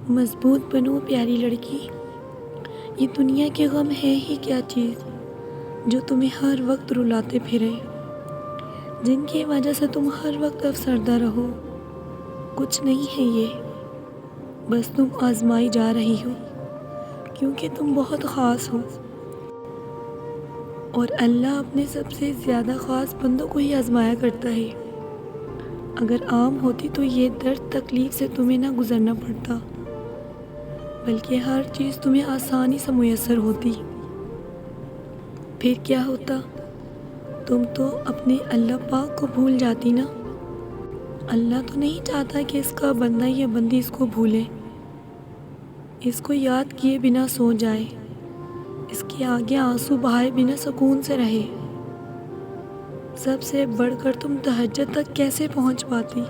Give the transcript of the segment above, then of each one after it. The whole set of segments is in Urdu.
مضبوط بنو پیاری لڑکی، یہ دنیا کے غم ہے ہی کیا چیز جو تمہیں ہر وقت رلاتے پھرے، جن کی وجہ سے تم ہر وقت افسردہ رہو۔ کچھ نہیں ہے یہ، بس تم آزمائی جا رہی ہو، کیونکہ تم بہت خاص ہو، اور اللہ اپنے سب سے زیادہ خاص بندوں کو ہی آزمایا کرتا ہے۔ اگر عام ہوتی تو یہ درد تکلیف سے تمہیں نہ گزرنا پڑتا، بلکہ ہر چیز تمہیں آسانی سے میسر ہوتی۔ پھر کیا ہوتا؟ تم تو اپنے اللہ پاک کو بھول جاتی نا۔ اللہ تو نہیں چاہتا کہ اس کا بندہ یا بندی اس کو بھولے، اس کو یاد کیے بنا سو جائے، اس کے آگے آنسو بہائے بنا سکون سے رہے۔ سب سے بڑھ کر تم تہجد تک کیسے پہنچ پاتی؟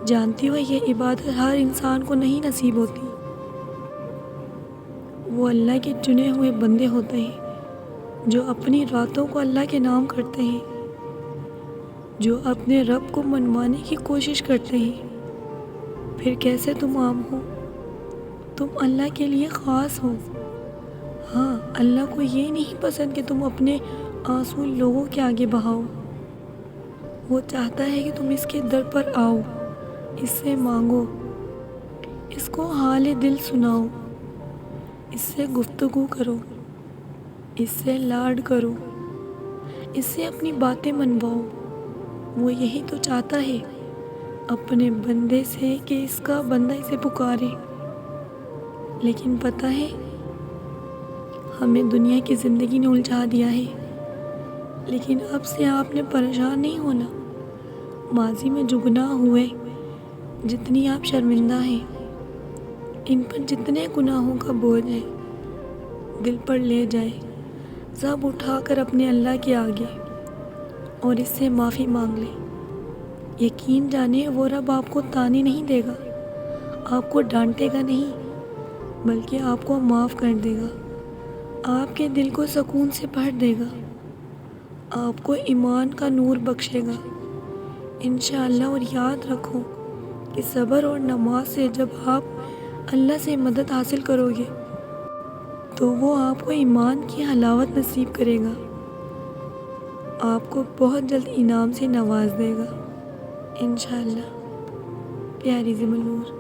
جانتی ہو یہ عبادت ہر انسان کو نہیں نصیب ہوتی۔ وہ اللہ کے چنے ہوئے بندے ہوتے ہیں جو اپنی راتوں کو اللہ کے نام کرتے ہیں، جو اپنے رب کو منوانے کی کوشش کرتے ہیں۔ پھر کیسے تم عام ہو؟ تم اللہ کے لیے خاص ہو۔ ہاں، اللہ کو یہ نہیں پسند کہ تم اپنے آنسو لوگوں کے آگے بہاؤ۔ وہ چاہتا ہے کہ تم اس کے در پر آؤ، اس سے مانگو، اس کو حال دل سناؤ، اس سے گفتگو کرو، اس سے لاڈ کرو، اس سے اپنی باتیں منواؤ۔ وہ یہی تو چاہتا ہے اپنے بندے سے کہ اس کا بندہ اسے پکارے۔ لیکن پتہ ہے، ہمیں دنیا کی زندگی نے الجھا دیا ہے۔ لیکن اب سے آپ نے پریشان نہیں ہونا۔ ماضی میں جو گناہ ہوئے، جتنی آپ شرمندہ ہیں، ان پر جتنے گناہوں کا بوجھ ہے دل پر لے جائے، سب اٹھا کر اپنے اللہ کے آگے اور اس سے معافی مانگ لیں۔ یقین جانے وہ رب آپ کو تانے نہیں دے گا، آپ کو ڈانٹے گا نہیں، بلکہ آپ کو معاف کر دے گا، آپ کے دل کو سکون سے بھر دے گا، آپ کو ایمان کا نور بخشے گا انشاءاللہ۔ اور یاد رکھو کہ صبر اور نماز سے جب آپ اللہ سے مدد حاصل کرو گے تو وہ آپ کو ایمان کی حلاوت نصیب کرے گا، آپ کو بہت جلد انعام سے نواز دے گا انشاءاللہ۔ پیاری ذی النور۔